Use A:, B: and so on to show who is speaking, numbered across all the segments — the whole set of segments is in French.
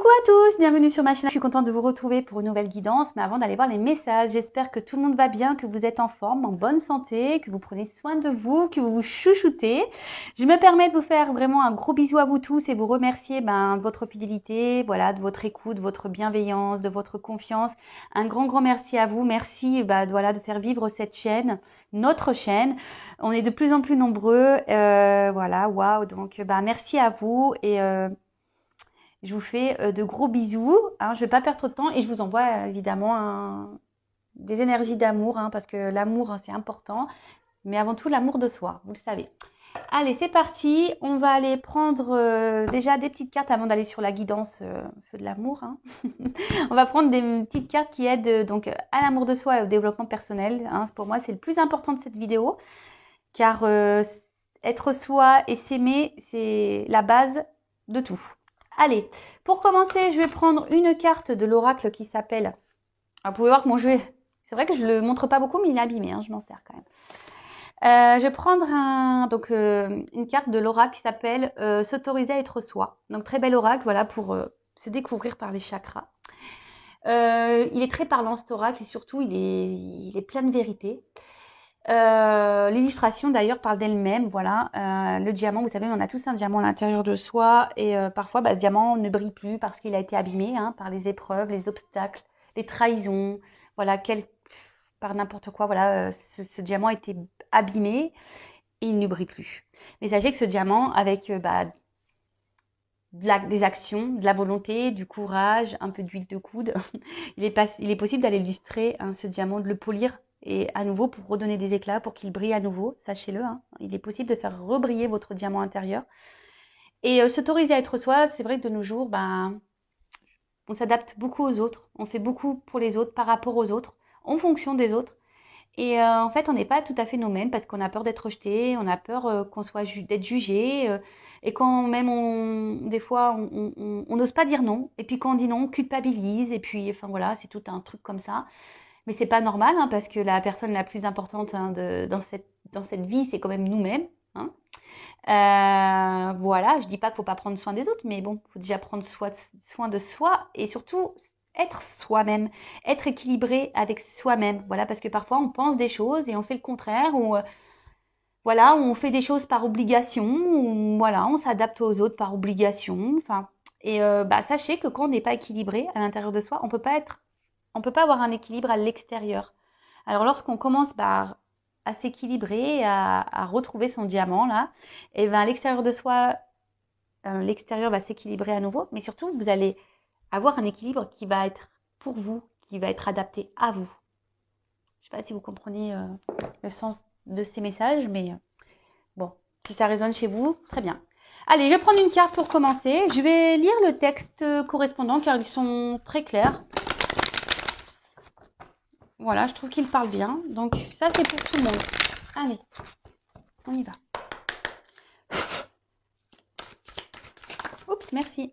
A: Coucou à tous, bienvenue sur ma chaîne. Je suis contente de vous retrouver pour une nouvelle guidance. Mais avant d'aller voir les messages, j'espère que tout le monde va bien, que vous êtes en forme, en bonne santé, que vous prenez soin de vous, que vous vous chouchoutez. Je me permets de vous faire vraiment un gros bisou à vous tous et vous remercier de votre fidélité, voilà, de votre écoute, de votre bienveillance, de votre confiance. Un grand merci à vous. Merci voilà, de faire vivre cette chaîne, notre chaîne. On est de plus en plus nombreux. Voilà, waouh. Donc merci à vous et je vous fais de gros bisous. Je ne vais pas perdre trop de temps et je vous envoie évidemment des énergies d'amour parce que l'amour, c'est important. Mais avant tout, l'amour de soi, vous le savez. Allez, c'est parti. On va aller prendre déjà des petites cartes avant d'aller sur la guidance feu de l'amour. On va prendre des petites cartes qui aident donc à l'amour de soi et au développement personnel. Pour moi, c'est le plus important de cette vidéo. Car être soi et s'aimer, c'est la base de tout. Allez, pour commencer, je vais prendre une carte de l'oracle qui s'appelle... Vous pouvez voir que mon jeu, c'est vrai que je ne le montre pas beaucoup, mais il est abîmé, je m'en sers quand même. Je vais prendre une carte de l'oracle qui s'appelle S'autoriser à être soi. Donc très bel oracle, voilà, pour se découvrir par les chakras. Il est très parlant cet oracle et surtout, il est plein de vérité. L'illustration d'ailleurs parle d'elle-même, voilà. Le diamant, vous savez, on a tous un diamant à l'intérieur de soi et parfois ce diamant ne brille plus parce qu'il a été abîmé par les épreuves, les obstacles, les trahisons, voilà, par n'importe quoi, voilà, ce diamant a été abîmé et il ne brille plus. Mais sachez que ce diamant, avec des actions, de la volonté, du courage, un peu d'huile de coude, il est possible d'aller illustrer ce diamant, de le polir et à nouveau pour redonner des éclats, pour qu'il brille à nouveau, sachez-le. Il est possible de faire rebriller votre diamant intérieur. Et s'autoriser à être soi, c'est vrai que de nos jours, on s'adapte beaucoup aux autres, on fait beaucoup pour les autres, par rapport aux autres, en fonction des autres. Et en fait, on n'est pas tout à fait nous-mêmes parce qu'on a peur d'être rejeté, on a peur qu'on soit d'être jugé. Et quand même, des fois, on n'ose pas dire non. Et puis quand on dit non, on culpabilise. Et puis, enfin voilà, c'est tout un truc comme ça. Mais c'est pas normal parce que la personne la plus importante dans cette vie, c'est quand même nous-mêmes. Voilà, je dis pas qu'il faut pas prendre soin des autres, mais bon, il faut déjà prendre soin de soi et surtout être soi-même, être équilibré avec soi-même. Voilà, parce que parfois on pense des choses et on fait le contraire ou voilà, on fait des choses par obligation ou voilà, on s'adapte aux autres par obligation. Enfin, et sachez que quand on n'est pas équilibré à l'intérieur de soi, on peut pas avoir un équilibre à l'extérieur. Alors lorsqu'on commence à s'équilibrer, à retrouver son diamant là, et à l'extérieur de soi, l'extérieur va s'équilibrer à nouveau, mais surtout vous allez avoir un équilibre qui va être pour vous, qui va être adapté à vous. Je ne sais pas si vous comprenez le sens de ces messages, mais bon, si ça résonne chez vous, très bien. Allez, je vais prendre une carte pour commencer. Je vais lire le texte correspondant car ils sont très clairs. Voilà, je trouve qu'il parle bien. Donc ça, c'est pour tout le monde. Allez, on y va. Oups, merci.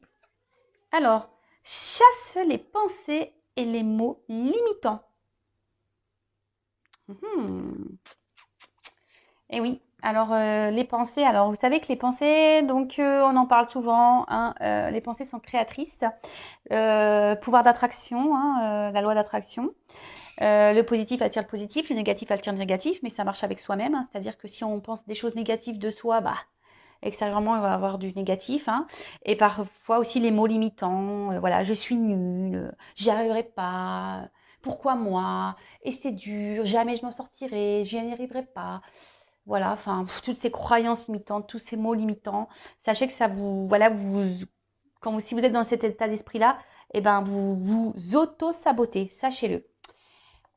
A: Alors, chasse les pensées et les mots limitants. Et oui, alors les pensées, alors vous savez que les pensées, donc on en parle souvent, les pensées sont créatrices, pouvoir d'attraction, la loi d'attraction. Le positif attire le positif, le négatif attire le négatif, mais ça marche avec soi-même, c'est-à-dire que si on pense des choses négatives de soi, extérieurement, il va y avoir du négatif. Et parfois aussi les mots limitants, voilà, je suis nulle, j'y arriverai pas, pourquoi moi, et c'est dur, jamais je m'en sortirai, j'y arriverai pas. Voilà, enfin, toutes ces croyances limitantes, tous ces mots limitants, sachez que ça vous, voilà, si vous êtes dans cet état d'esprit-là, vous vous auto-sabotez, sachez-le.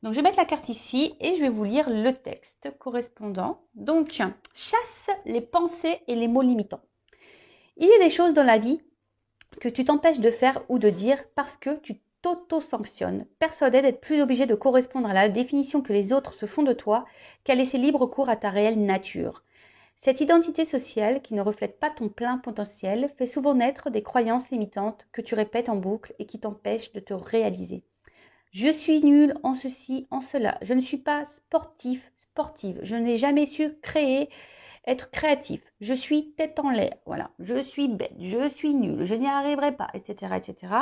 A: Donc, je vais mettre la carte ici et je vais vous lire le texte correspondant. Donc, chasse les pensées et les mots limitants. Il y a des choses dans la vie que tu t'empêches de faire ou de dire parce que tu t'auto-sanctionnes, persuadé d'être plus obligé de correspondre à la définition que les autres se font de toi qu'à laisser libre cours à ta réelle nature. Cette identité sociale, qui ne reflète pas ton plein potentiel, fait souvent naître des croyances limitantes que tu répètes en boucle et qui t'empêchent de te réaliser. Je suis nulle en ceci, en cela. Je ne suis pas sportive. Je n'ai jamais su créer être créatif. Je suis tête en l'air, voilà. Je suis bête, je suis nulle, je n'y arriverai pas, etc., etc.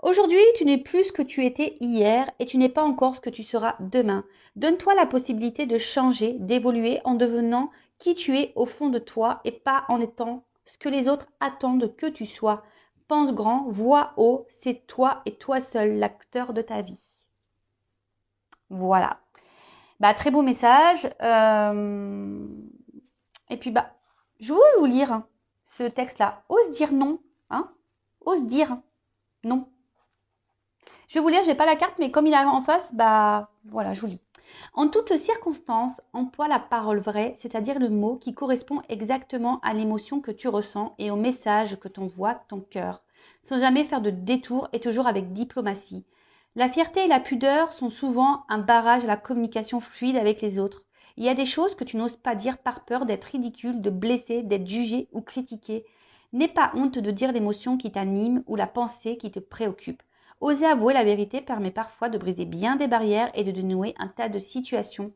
A: Aujourd'hui, tu n'es plus ce que tu étais hier et tu n'es pas encore ce que tu seras demain. Donne-toi la possibilité de changer, d'évoluer en devenant qui tu es au fond de toi et pas en étant ce que les autres attendent que tu sois. Pense grand, vois haut, c'est toi et toi seul l'acteur de ta vie. Voilà. Bah, très beau message. Et puis, bah, je veux vous lire ce texte-là. Ose dire non. Hein? Ose dire non. Je vais vous lire, j'ai pas la carte, mais comme il est en face, bah voilà, je vous lis. En toutes circonstances, emploie la parole vraie, c'est-à-dire le mot qui correspond exactement à l'émotion que tu ressens et au message que t'envoie ton cœur, sans jamais faire de détour et toujours avec diplomatie. La fierté et la pudeur sont souvent un barrage à la communication fluide avec les autres. Il y a des choses que tu n'oses pas dire par peur d'être ridicule, de blesser, d'être jugé ou critiqué. N'aie pas honte de dire l'émotion qui t'anime ou la pensée qui te préoccupe. Oser avouer la vérité permet parfois de briser bien des barrières et de dénouer un tas de situations.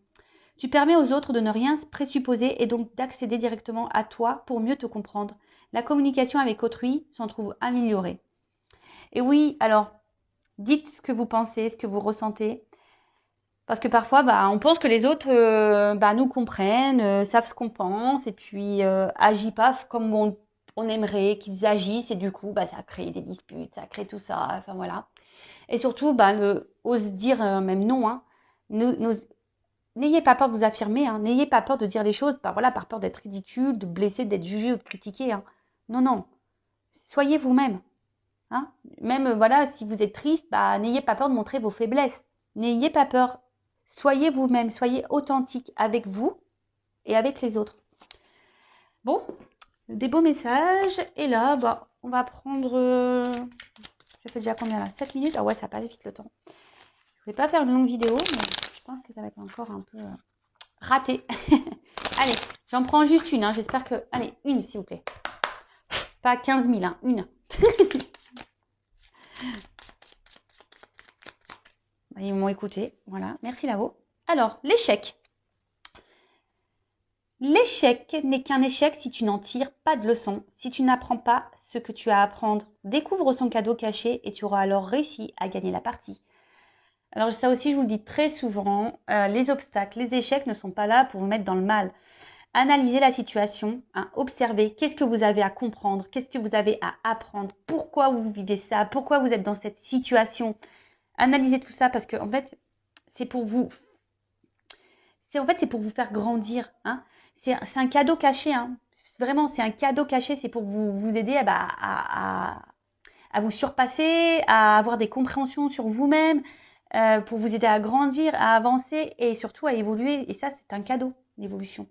A: Tu permets aux autres de ne rien présupposer et donc d'accéder directement à toi pour mieux te comprendre. La communication avec autrui s'en trouve améliorée. Et oui, alors, dites ce que vous pensez, ce que vous ressentez. Parce que parfois, bah, on pense que les autres nous comprennent, savent ce qu'on pense et puis agissent pas comme on aimerait qu'ils agissent. Et du coup, bah, ça crée des disputes, ça crée tout ça. Enfin voilà. Et surtout, bah, ose dire même non. Hein. N'ayez pas peur de vous affirmer. Hein. N'ayez pas peur de dire les choses voilà, par peur d'être ridicule, de blesser, d'être jugé ou de critiquer. Hein. Non, non. Soyez vous-même. Hein. Même voilà, si vous êtes triste, bah, n'ayez pas peur de montrer vos faiblesses. N'ayez pas peur. Soyez vous-même. Soyez authentique avec vous et avec les autres. Bon, des beaux messages. Et là, bah, on va prendre... ça fait déjà combien là? 7 minutes? Ah ouais, ça passe vite le temps. Je ne vais pas faire une longue vidéo, mais je pense que ça va être encore un peu raté. Allez, j'en prends juste une. Hein. J'espère que... Allez, une s'il vous plaît. Pas 15 000, hein, une. Ils m'ont écouté. Voilà, merci Lavo. Alors, l'échec. L'échec n'est qu'un échec si tu n'en tires pas de leçon, si tu n'apprends pas ce que tu as à apprendre. Découvre son cadeau caché et tu auras alors réussi à gagner la partie. Alors ça aussi, je vous le dis très souvent, les obstacles, les échecs ne sont pas là pour vous mettre dans le mal. Analysez la situation, hein, observez qu'est-ce que vous avez à comprendre, qu'est-ce que vous avez à apprendre, pourquoi vous vivez ça, pourquoi vous êtes dans cette situation. Analysez tout ça parce que en fait, c'est pour vous, c'est pour vous faire grandir. Hein. C'est un cadeau caché. Hein. Vraiment, c'est un cadeau caché. C'est pour vous aider à vous surpasser, à avoir des compréhensions sur vous-même, pour vous aider à grandir, à avancer et surtout à évoluer. Et ça, c'est un cadeau, l'évolution.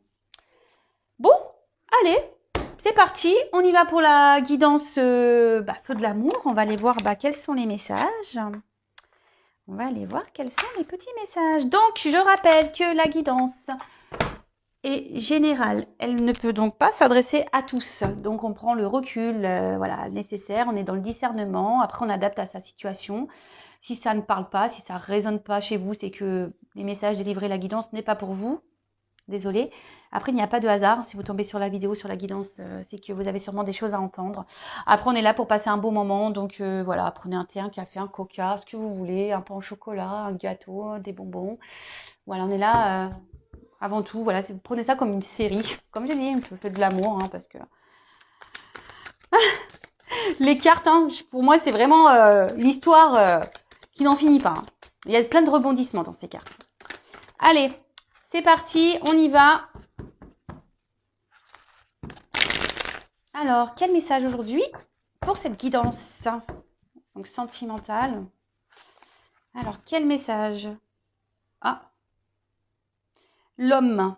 A: Bon, allez, c'est parti. On y va pour la guidance feu de l'amour. On va aller voir quels sont les messages. On va aller voir quels sont les petits messages. Donc, je rappelle que la guidance est générale. Elle ne peut donc pas s'adresser à tous. Donc, on prend le recul nécessaire. On est dans le discernement. Après, on adapte à sa situation. Si ça ne parle pas, si ça ne résonne pas chez vous, c'est que les messages délivrés, la guidance n'est pas pour vous. Désolée. Après, il n'y a pas de hasard. Si vous tombez sur la vidéo, sur la guidance, c'est que vous avez sûrement des choses à entendre. Après, on est là pour passer un beau moment. Donc, voilà, prenez un thé, un café, un coca, ce que vous voulez, un pain au chocolat, un gâteau, des bonbons. Voilà, on est là avant tout. Voilà, vous prenez ça comme une série. Comme je dis, je fais de l'amour, hein, parce que... les cartes, hein, pour moi, c'est vraiment l'histoire qui n'en finit pas. Hein. Il y a plein de rebondissements dans ces cartes. Allez, c'est parti, on y va. Alors, quel message aujourd'hui pour cette guidance donc sentimentale? Alors, quel message? Ah, l'homme.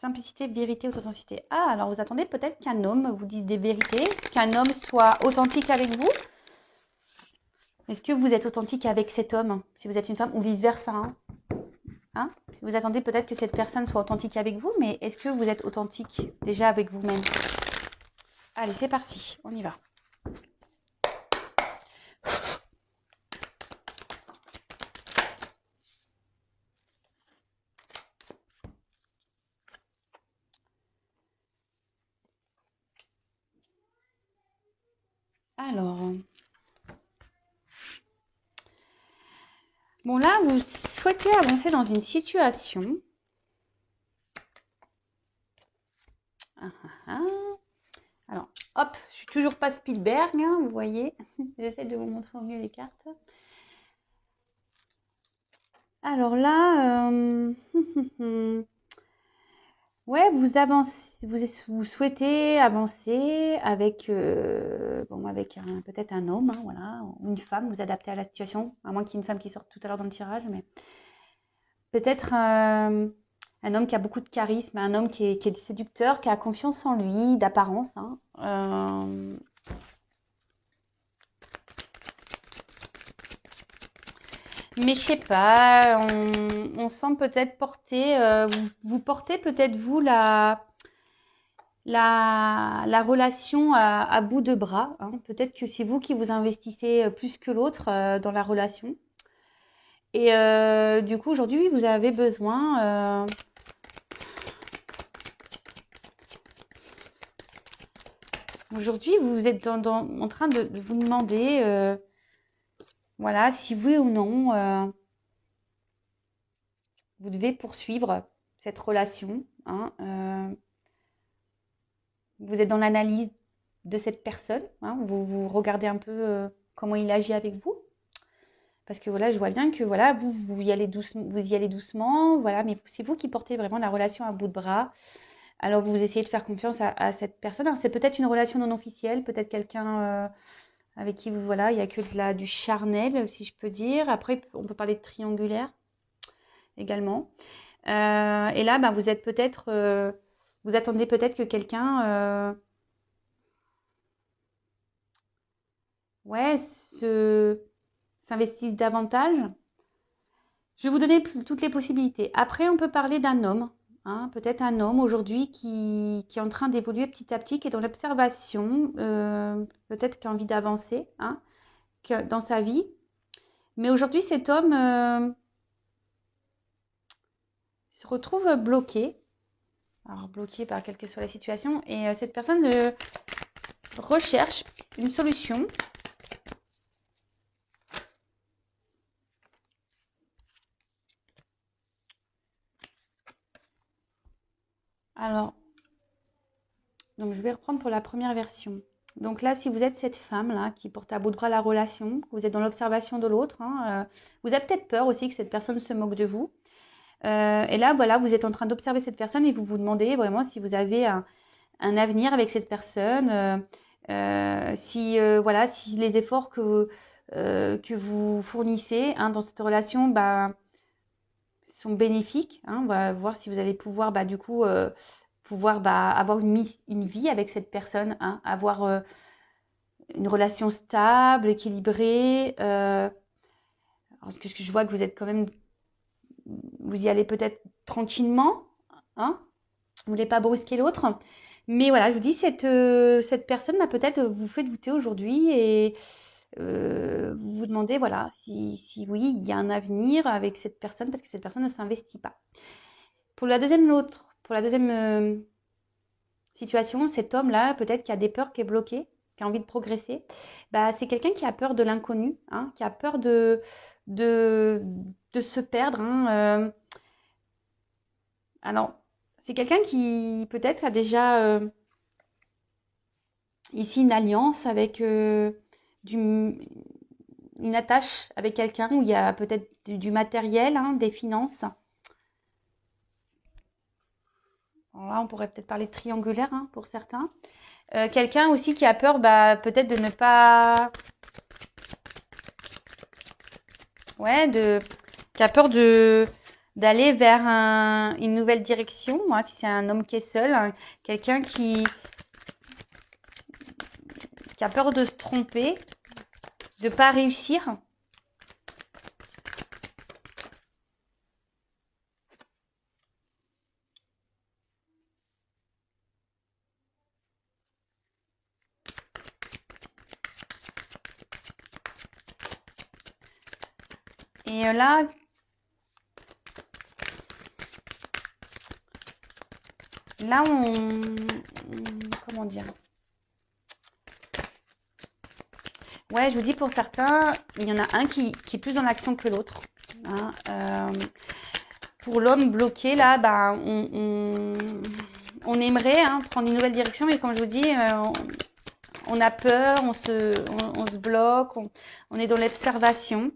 A: Simplicité, vérité, authenticité. Ah, alors vous attendez peut-être qu'un homme vous dise des vérités, qu'un homme soit authentique avec vous. Est-ce que vous êtes authentique avec cet homme, si vous êtes une femme, ou vice-versa hein? Vous attendez peut-être que cette personne soit authentique avec vous, mais est-ce que vous êtes authentique déjà avec vous-même? Allez, c'est parti, on y va. Alors, bon là, vous souhaitez avancer dans une situation. Ah, ah, ah. Alors, hop, je suis toujours pas Spielberg, hein, vous voyez. J'essaie de vous montrer au mieux les cartes. Alors là, ouais, vous avancez, vous souhaitez avancer avec, bon, avec peut-être un homme, hein, voilà, ou une femme, vous adaptez à la situation, à moins qu'il y ait une femme qui sorte tout à l'heure dans le tirage, mais peut-être un homme qui a beaucoup de charisme, un homme qui est séducteur, qui a confiance en lui, d'apparence, hein. Mais je sais pas, on sent peut-être porter, vous portez peut-être vous la relation à bout de bras, hein. Peut-être que c'est vous qui vous investissez plus que l'autre dans la relation. Et du coup, aujourd'hui, vous avez besoin. Aujourd'hui, vous êtes en train de vous demander, voilà, si oui ou non, vous devez poursuivre cette relation, hein. Vous êtes dans l'analyse de cette personne, hein. Vous regardez un peu comment il agit avec vous. Parce que voilà, je vois bien que voilà, vous y allez doucement, voilà, mais c'est vous qui portez vraiment la relation à bout de bras. Alors vous essayez de faire confiance à cette personne. Alors, c'est peut-être une relation non officielle, peut-être quelqu'un avec qui vous voilà, il y a que du charnel, si je peux dire. Après, on peut parler de triangulaire également. Et là, bah, vous êtes peut-être, vous attendez peut-être que quelqu'un, ouais, s'investisse davantage. Je vais vous donner toutes les possibilités. Après, on peut parler d'un homme, hein, peut-être un homme aujourd'hui qui est en train d'évoluer petit à petit, qui est dans l'observation, peut-être qui a envie d'avancer, hein, dans sa vie. Mais aujourd'hui, cet homme se retrouve bloqué. Alors, bloqué par quelle que soit la situation. Et cette personne recherche une solution. Alors, donc je vais reprendre pour la première version. Donc là, si vous êtes cette femme-là qui porte à bout de bras la relation, vous êtes dans l'observation de l'autre, hein, vous avez peut-être peur aussi que cette personne se moque de vous. Et là, voilà, vous êtes en train d'observer cette personne et vous vous demandez vraiment si vous avez un avenir avec cette personne, si, voilà, si les efforts que vous fournissez, hein, dans cette relation, bah, sont bénéfiques, hein. On va voir si vous allez pouvoir, bah, du coup, pouvoir bah, avoir une vie avec cette personne, hein, avoir une relation stable, équilibrée. Parce que je vois que vous êtes quand même, vous y allez peut-être tranquillement, hein, vous ne voulez pas brusquer l'autre. Mais voilà, je vous dis, cette personne, là, peut-être vous fait douter aujourd'hui et vous vous demandez, voilà, si oui, il y a un avenir avec cette personne parce que cette personne ne s'investit pas. Pour la deuxième situation, cet homme-là, peut-être qui a des peurs, qui est bloqué, qui a envie de progresser, bah, c'est quelqu'un qui a peur de l'inconnu, hein, qui a peur de, de se perdre, hein. Alors, c'est quelqu'un qui peut-être a déjà ici une alliance avec une attache avec quelqu'un où il y a peut-être du matériel, hein, des finances. Alors là, on pourrait peut-être parler de triangulaire, hein, pour certains. Quelqu'un aussi qui a peur, bah, peut-être de ne pas, ouais, qui a peur d'aller vers une nouvelle direction. Moi, si c'est un homme qui est seul, hein, quelqu'un qui a peur de se tromper, de ne pas réussir. Et là, là, comment dire? Ouais, je vous dis, pour certains, il y en a un qui est plus dans l'action que l'autre. Hein. Pour l'homme bloqué, là, bah, on aimerait prendre une nouvelle direction, mais comme je vous dis, on a peur, on se bloque, on est dans l'observation.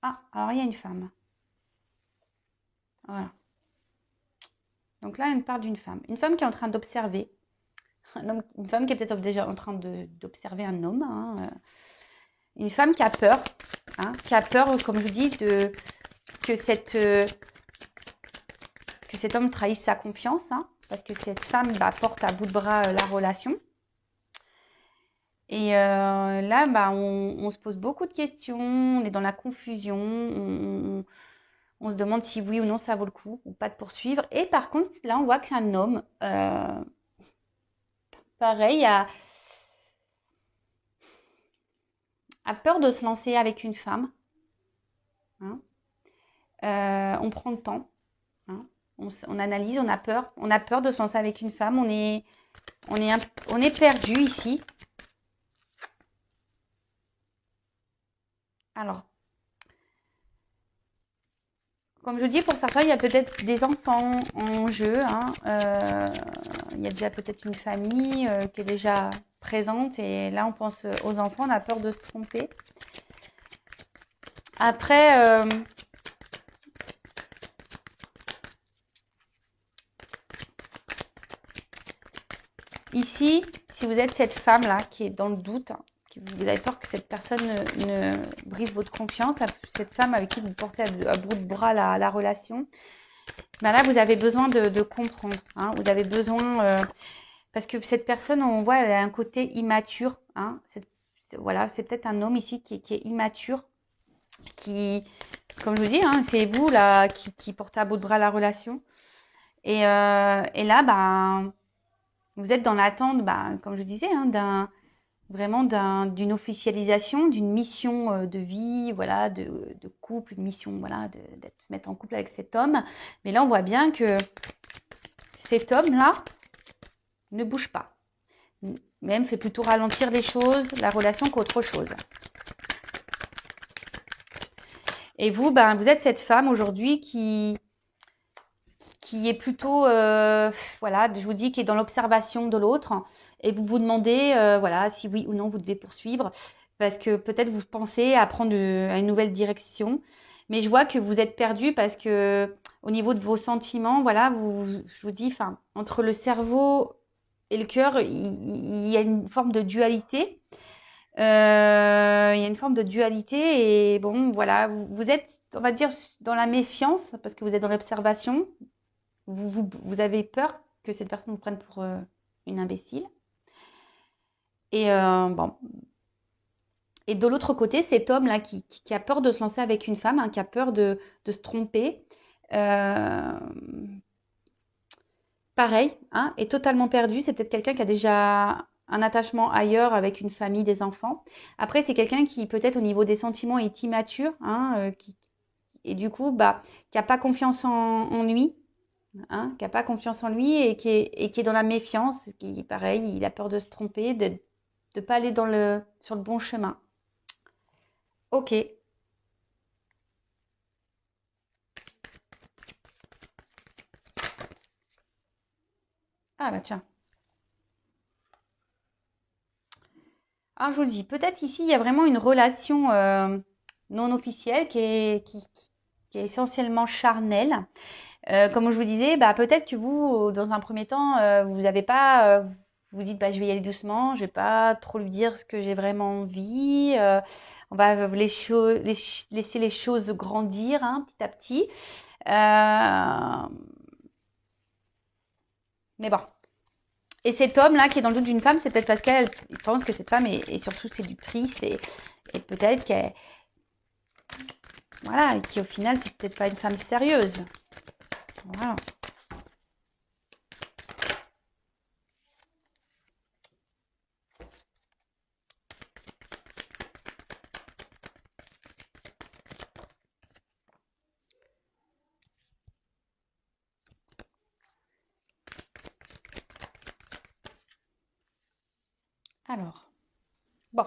A: Ah, alors il y a une femme. Voilà. Donc là, on parle d'une femme. Une femme qui est en train d'observer. Une femme qui est peut-être déjà en train d'observer un homme. Hein. Une femme qui a peur. Hein, qui a peur, comme je vous dis, que cet homme trahisse sa confiance. Hein, parce que cette femme porte à bout de bras la relation. Et là, on se pose beaucoup de questions. On est dans la confusion. On se demande si oui ou non ça vaut le coup ou pas de poursuivre. Et par contre, là, on voit qu'un homme, pareil, a peur de se lancer avec une femme. Hein. On prend le temps. Hein. On analyse, on a peur. On a peur de se lancer avec une femme. On est perdu ici. Alors, comme je dis, pour certains, il y a peut-être des enfants en jeu. Hein. Il y a déjà peut-être une famille qui est déjà présente. Et là, on pense aux enfants. On a peur de se tromper. Après, ici, si vous êtes cette femme-là qui est dans le doute, hein, vous avez peur que cette personne ne brise votre confiance, cette femme avec qui vous portez à bout de bras la relation, ben là, vous avez besoin de comprendre. Hein, vous avez besoin, parce que cette personne, on voit, elle a un côté immature. Hein, voilà, c'est peut-être un homme ici qui est immature, qui, comme je vous dis, hein, c'est vous là qui portez à bout de bras la relation. Et là, vous êtes dans l'attente, comme je disais, hein, d'une officialisation, d'une mission de vie, voilà, de couple, une mission, voilà, de se mettre en couple avec cet homme. Mais là, on voit bien que cet homme-là ne bouge pas. Même fait plutôt ralentir les choses, la relation qu'autre chose. Et vous, vous êtes cette femme aujourd'hui qui est plutôt, voilà, je vous dis, qui est dans l'observation de l'autre. Et vous vous demandez, voilà, si oui ou non vous devez poursuivre. Parce que peut-être vous pensez à prendre une nouvelle direction. Mais je vois que vous êtes perdu parce que au niveau de vos sentiments, voilà, je vous dis, enfin, entre le cerveau et le cœur, il y a une forme de dualité. Il y a une forme de dualité et bon, voilà, vous êtes, on va dire, dans la méfiance parce que vous êtes dans l'observation. Vous avez peur que cette personne vous prenne pour une imbécile. Et bon. Et de l'autre côté, cet homme-là qui a peur de se lancer avec une femme, hein, qui a peur de se tromper, euh, pareil, hein, est totalement perdu. C'est peut-être quelqu'un qui a déjà un attachement ailleurs avec une famille, des enfants. Après, c'est quelqu'un qui peut-être au niveau des sentiments est immature, hein, et du coup, qui n'a pas confiance en lui. Hein, qui n'a pas confiance en lui et qui est dans la méfiance, qui pareil, il a peur de se tromper, de ne pas aller sur le bon chemin. Ok. Ah bah tiens. Alors je vous dis, peut-être ici il y a vraiment une relation non officielle qui est essentiellement charnelle. Comme je vous disais, peut-être que vous, dans un premier temps, vous n'avez pas, vous dites, je vais y aller doucement, je vais pas trop lui dire ce que j'ai vraiment envie. On va laisser les choses grandir petit à petit. Mais bon. Et cet homme-là qui est dans le doute d'une femme, c'est peut-être parce qu'elle pense que cette femme est surtout séductrice et peut-être qu'elle, voilà, et qui au final, c'est peut-être pas une femme sérieuse. Voilà. Alors. Bon.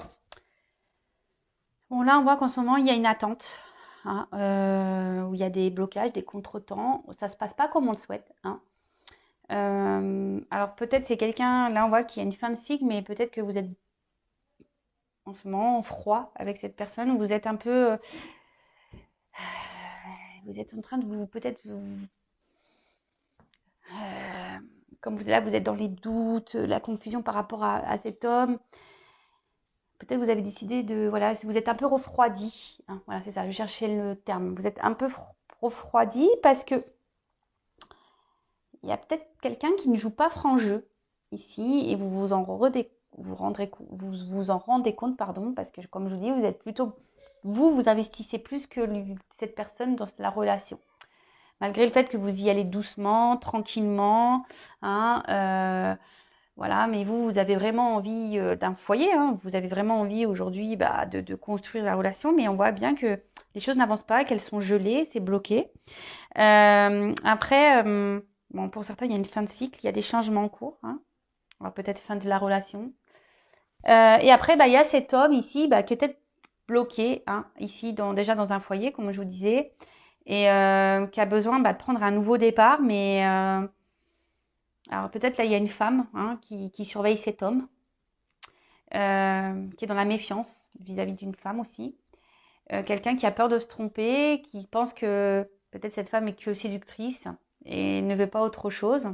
A: Bon, là, on voit qu'en ce moment, il y a une attente, hein, où il y a des blocages, des contretemps. Ça se passe pas comme on le souhaite, hein. Alors peut-être c'est quelqu'un, là on voit qu'il y a une fin de cycle, mais peut-être que vous êtes en ce moment en froid avec cette personne, ou vous êtes un peu, vous êtes en train de vous, peut-être, comme vous êtes là, vous êtes dans les doutes, la confusion par rapport à cet homme. Peut-être vous avez décidé de, voilà, vous êtes un peu refroidi, hein, voilà, c'est ça, je cherchais le terme. Vous êtes un peu refroidi parce que il y a peut-être quelqu'un qui ne joue pas franc jeu ici et vous en rendez compte, pardon, parce que comme je vous dis, vous êtes plutôt, vous investissez plus que cette personne dans la relation. Malgré le fait que vous y allez doucement, tranquillement, hein, voilà, mais vous avez vraiment envie d'un foyer, hein, vous avez vraiment envie aujourd'hui de construire la relation, mais on voit bien que les choses n'avancent pas, qu'elles sont gelées, c'est bloqué. Après, bon, pour certains, il y a une fin de cycle, il y a des changements en cours, hein. Alors peut-être fin de la relation. Et après, il y a cet homme ici qui est peut-être bloqué, hein, ici, déjà dans un foyer, comme je vous disais, et qui a besoin de prendre un nouveau départ. Mais alors peut-être là, il y a une femme, hein, qui surveille cet homme, qui est dans la méfiance vis-à-vis d'une femme aussi. Quelqu'un qui a peur de se tromper, qui pense que peut-être cette femme est que séductrice et ne veut pas autre chose.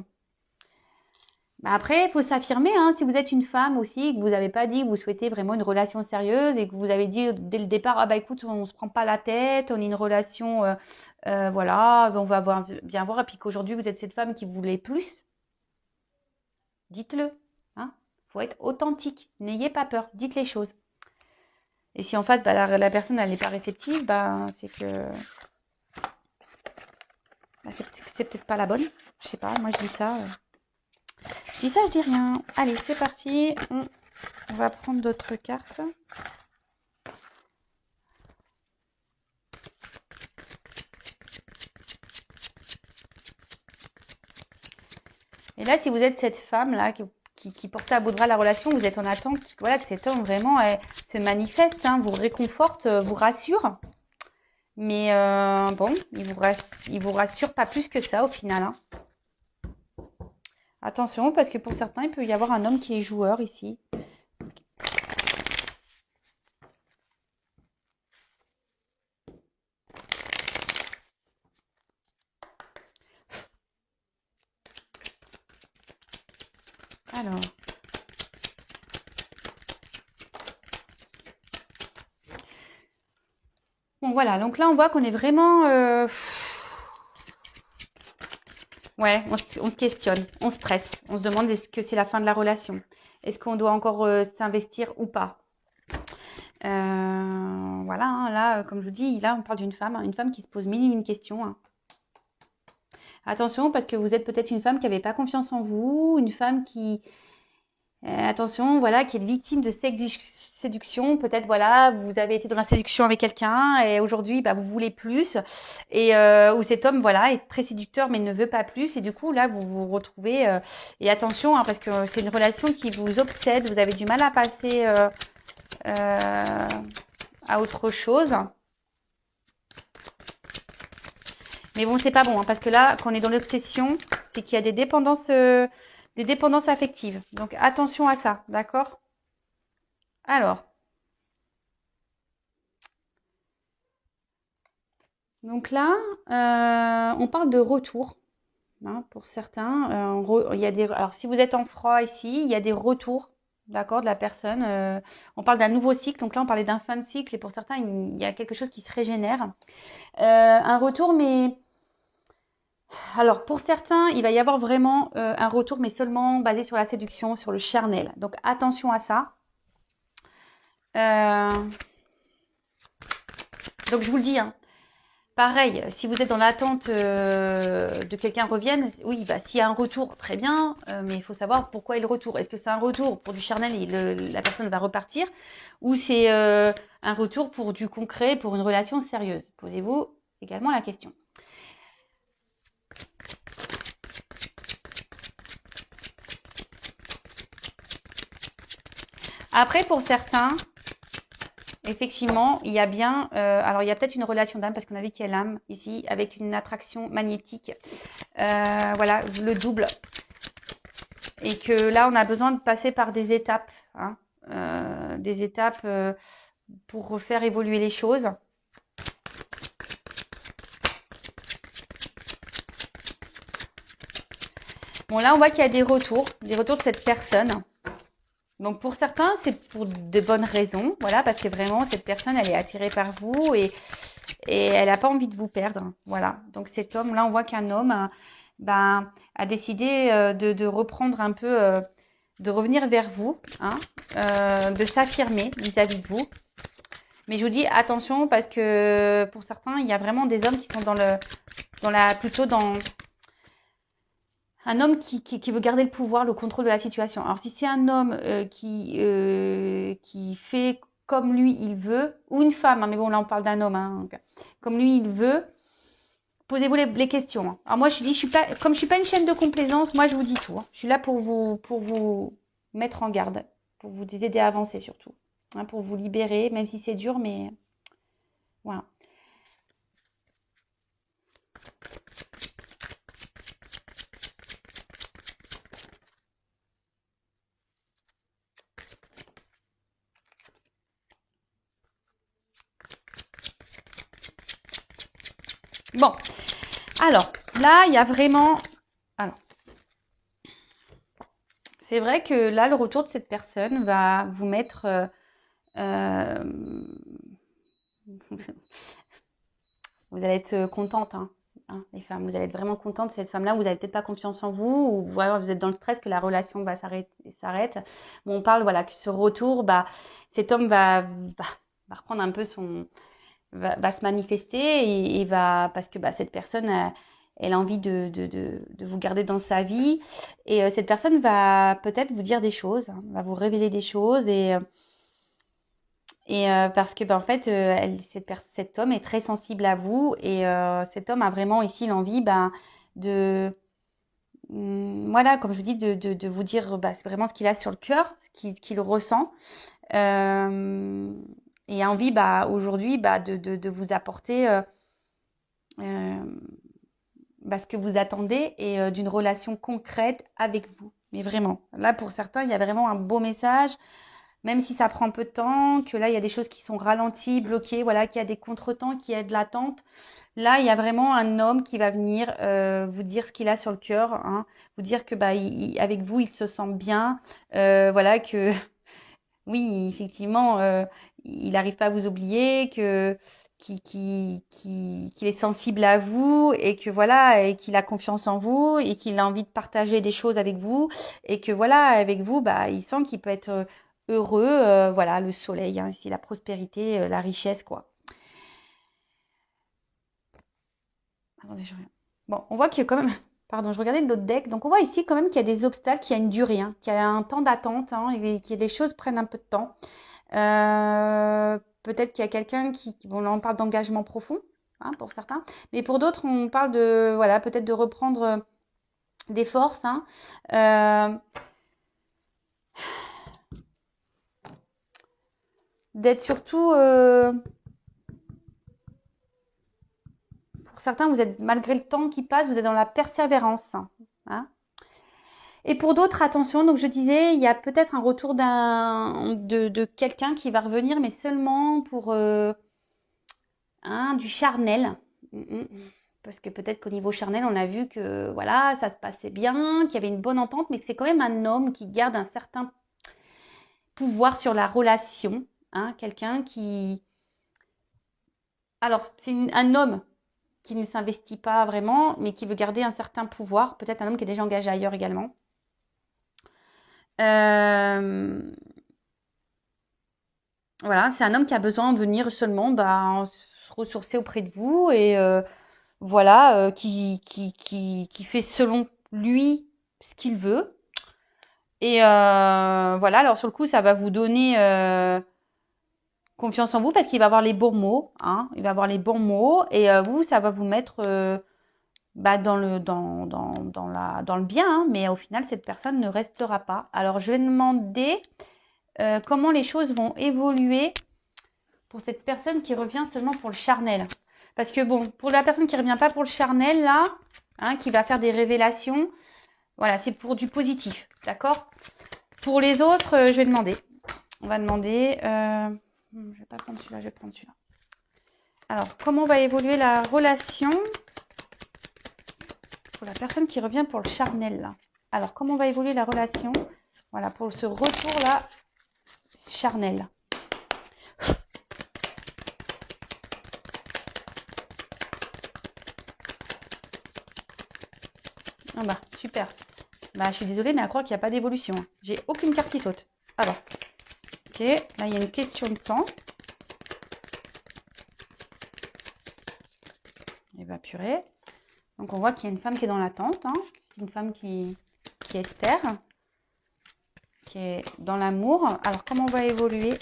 A: Après, il faut s'affirmer, hein, si vous êtes une femme aussi, que vous n'avez pas dit que vous souhaitez vraiment une relation sérieuse et que vous avez dit dès le départ, ah écoute, on se prend pas la tête, on est une relation, voilà, on va bien voir, et puis qu'aujourd'hui vous êtes cette femme qui voulait plus, dites-le, hein. Faut être authentique, n'ayez pas peur, dites les choses. Et si en face, la personne elle n'est pas réceptive, c'est que c'est peut-être pas la bonne. Je sais pas, moi je dis ça. Je dis ça, je dis rien. Allez, c'est parti. On va prendre d'autres cartes. Et là, si vous êtes cette femme-là qui porte à bout de bras la relation, vous êtes en attente, voilà, que cet homme vraiment se manifeste, hein, vous réconforte, vous rassure. Mais bon, il vous rassure pas plus que ça au final, hein. Attention, parce que pour certains, il peut y avoir un homme qui est joueur ici. Alors. Bon, voilà. Donc là, on voit qu'on est vraiment... ouais, on se questionne, on stresse. On se demande est-ce que c'est la fin de la relation? Est-ce qu'on doit encore s'investir ou pas? Voilà, hein, là, comme je vous dis, là, on parle d'une femme, hein, une femme qui se pose mille et une questions, hein. Attention, parce que vous êtes peut-être une femme qui n'avait pas confiance en vous, une femme qui, attention, voilà, qui est victime de séduction. Peut-être, voilà, vous avez été dans la séduction avec quelqu'un et aujourd'hui, vous voulez plus. Et où cet homme, voilà, est très séducteur mais ne veut pas plus. Et du coup, là, vous vous retrouvez. Et attention, hein, parce que c'est une relation qui vous obsède. Vous avez du mal à passer à autre chose. Mais bon, c'est pas bon, hein, parce que là, quand on est dans l'obsession, c'est qu'il y a des dépendances affectives. Donc attention à ça, d'accord? Alors, donc là, on parle de retour, hein, pour certains. Il y a alors, si vous êtes en froid ici, il y a des retours, d'accord, de la personne. On parle d'un nouveau cycle. Donc là, on parlait d'un fin de cycle, et pour certains, il y a quelque chose qui se régénère. Un retour, mais alors, pour certains, il va y avoir vraiment un retour, mais seulement basé sur la séduction, sur le charnel. Donc, attention à ça. Donc, je vous le dis, hein, pareil, si vous êtes dans l'attente de quelqu'un revienne, oui, s'il y a un retour, très bien, mais il faut savoir pourquoi est le retour. Est-ce que c'est un retour pour du charnel et la personne va repartir, ou c'est un retour pour du concret, pour une relation sérieuse? Posez-vous également la question. Après, pour certains, effectivement, il y a bien, alors il y a peut-être une relation d'âme parce qu'on a vu qu'il y a l'âme ici avec une attraction magnétique, voilà, le double, et que là on a besoin de passer par des étapes, hein, pour faire évoluer les choses. Bon, là on voit qu'il y a des retours de cette personne. Donc pour certains, c'est pour de bonnes raisons, voilà, parce que vraiment cette personne, elle est attirée par vous et elle n'a pas envie de vous perdre, voilà. Donc cet homme, là, on voit qu'un homme, a décidé de reprendre un peu, de revenir vers vous, hein, de s'affirmer vis-à-vis de vous. Mais je vous dis attention parce que pour certains, il y a vraiment des hommes qui sont plutôt dans un homme qui veut garder le pouvoir, le contrôle de la situation. Alors si c'est un homme qui fait comme lui il veut, ou une femme, hein, mais bon là on parle d'un homme, hein, donc, comme lui il veut, posez-vous les questions. Hein. Alors moi je dis, comme je suis pas une chaîne de complaisance, moi je vous dis tout. Hein. Je suis là pour vous mettre en garde, pour vous aider à avancer surtout, hein, pour vous libérer, même si c'est dur, mais voilà. Bon, alors là il y a vraiment, alors c'est vrai que là le retour de cette personne va vous mettre vous allez être contente, hein, les femmes. Vous allez être vraiment contente de cette femme-là. Vous n'avez peut-être pas confiance en vous, ou voilà, vous êtes dans le stress que la relation va s'arrête. Bon, on parle, voilà, que ce retour, cet homme va reprendre un peu va se manifester et va, parce que cette personne, elle a envie de vous garder dans sa vie. Et cette personne va peut-être vous dire des choses, hein, va vous révéler des choses parce que en fait cet homme est très sensible à vous et cet homme a vraiment ici l'envie de voilà, comme je vous dis, de vous dire c'est vraiment ce qu'il a sur le cœur, ce qu'il ressent, et a envie aujourd'hui de vous apporter ce que vous attendez et d'une relation concrète avec vous. Mais vraiment, là pour certains, il y a vraiment un beau message. Même si ça prend peu de temps, que là, il y a des choses qui sont ralenties, bloquées, voilà, qu'il y a des contretemps, qu'il y a de l'attente. Là, il y a vraiment un homme qui va venir vous dire ce qu'il a sur le cœur, hein, vous dire que avec vous, il se sent bien, voilà, que oui, effectivement, il n'arrive pas à vous oublier, qu'il est sensible à vous et que voilà, et qu'il a confiance en vous et qu'il a envie de partager des choses avec vous et que voilà, avec vous, il sent qu'il peut être heureux, voilà, le soleil, hein, ici, la prospérité, la richesse, quoi. Attendez, bon, on voit qu'il y a quand même, pardon, je regardais l'autre deck, donc on voit ici quand même qu'il y a des obstacles, qu'il y a une durée, hein, qu'il y a un temps d'attente, hein, et que les choses prennent un peu de temps. Peut-être qu'il y a quelqu'un bon là on parle d'engagement profond, hein, pour certains, mais pour d'autres on parle de, voilà, peut-être de reprendre des forces, hein. D'être surtout, pour certains, vous êtes, malgré le temps qui passe, vous êtes dans la persévérance, hein. Et pour d'autres, attention, donc je disais, il y a peut-être un retour de quelqu'un qui va revenir, mais seulement pour du charnel. Parce que peut-être qu'au niveau charnel, on a vu que voilà, ça se passait bien, qu'il y avait une bonne entente, mais que c'est quand même un homme qui garde un certain pouvoir sur la relation, hein, quelqu'un qui... Alors, c'est un homme qui ne s'investit pas vraiment, mais qui veut garder un certain pouvoir, peut-être un homme qui est déjà engagé ailleurs également. Voilà, c'est un homme qui a besoin de venir seulement se ressourcer auprès de vous et voilà, qui fait selon lui ce qu'il veut. Et voilà, alors sur le coup, ça va vous donner confiance en vous parce qu'il va avoir les bons mots, hein, il va avoir les bons mots et vous, ça va vous mettre dans le bien, hein, mais au final, cette personne ne restera pas. Alors, je vais demander comment les choses vont évoluer pour cette personne qui revient seulement pour le charnel. Parce que bon, pour la personne qui ne revient pas pour le charnel, là, hein, qui va faire des révélations, voilà, c'est pour du positif, d'accord? Pour les autres, je vais demander. On va demander... je vais pas prendre celui-là, je vais prendre celui-là. Alors, comment va évoluer la relation pour la personne qui revient pour le charnel, là? Alors, comment va évoluer la relation, voilà, pour ce retour-là, charnel? Ah bah, super. Bah, je suis désolée, mais à croire qu'il n'y a pas d'évolution. J'ai aucune carte qui saute. Alors, ok, là, il y a une question de temps. Et bah, purée. Donc, on voit qu'il y a une femme qui est dans l'attente, hein. Une femme qui espère, qui est dans l'amour. Alors, comment on va évoluer?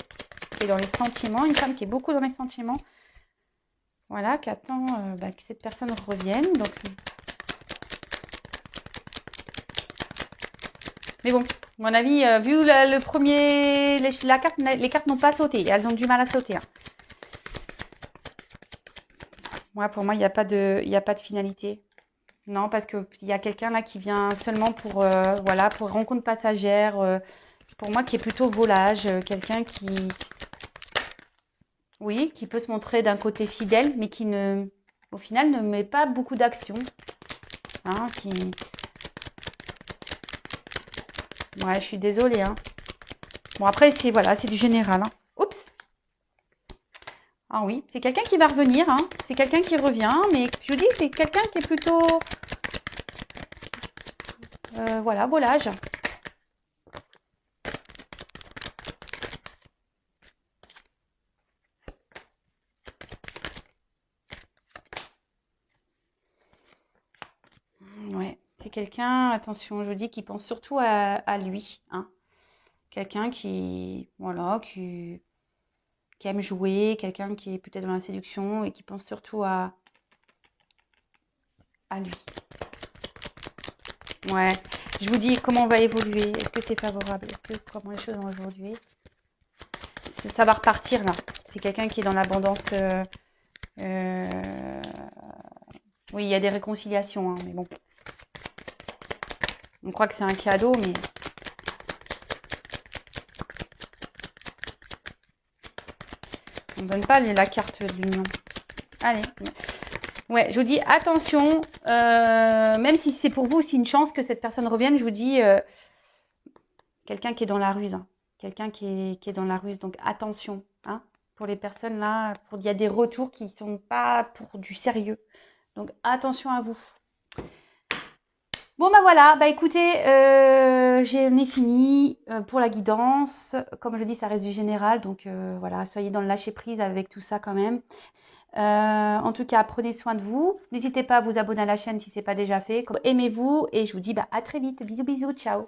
A: Qui est dans les sentiments. Une femme qui est beaucoup dans les sentiments. Voilà, qui attend que cette personne revienne. Donc, mais bon, à mon avis, vu le premier, les cartes n'ont pas sauté. Elles ont du mal à sauter. Hein. Ouais, pour moi, il n'y a pas de finalité. Non, parce qu'il y a quelqu'un là qui vient seulement pour, voilà, pour rencontre passagère. Pour moi, qui est plutôt volage. Quelqu'un qui, oui, qui peut se montrer d'un côté fidèle, mais qui ne, au final, ne met pas beaucoup d'action. Hein, ouais, je suis désolée. Hein. Bon, après, c'est voilà, c'est du général. Hein. Oups. Ah oui, c'est quelqu'un qui va revenir. Hein. C'est quelqu'un qui revient, mais je vous dis, c'est quelqu'un qui est plutôt, voilà, volage. Ouais, c'est quelqu'un, attention, je vous dis, qui pense surtout à lui. Hein. Quelqu'un qui, voilà, qui aime jouer, quelqu'un qui est peut-être dans la séduction et qui pense surtout à lui. Ouais, je vous dis comment on va évoluer. Est-ce que c'est favorable? Est-ce que comment les choses vont évoluer? Ça va repartir là. C'est quelqu'un qui est dans l'abondance. Oui, il y a des réconciliations, hein, mais bon. On croit que c'est un cadeau, mais on ne donne pas la carte de l'union. Allez. Ouais, je vous dis attention, même si c'est pour vous aussi une chance que cette personne revienne, je vous dis quelqu'un qui est dans la ruse, hein. Quelqu'un qui est dans la ruse, donc attention, hein, pour les personnes là, il y a des retours qui ne sont pas pour du sérieux, donc attention à vous. Bon bah voilà, bah écoutez, j'en ai fini pour la guidance. Comme je dis, ça reste du général, donc voilà, soyez dans le lâcher prise avec tout ça quand même. En tout cas, prenez soin de vous. N'hésitez pas à vous abonner à la chaîne si ce n'est pas déjà fait. Aimez-vous et je vous dis à très vite. Bisous, bisous, ciao.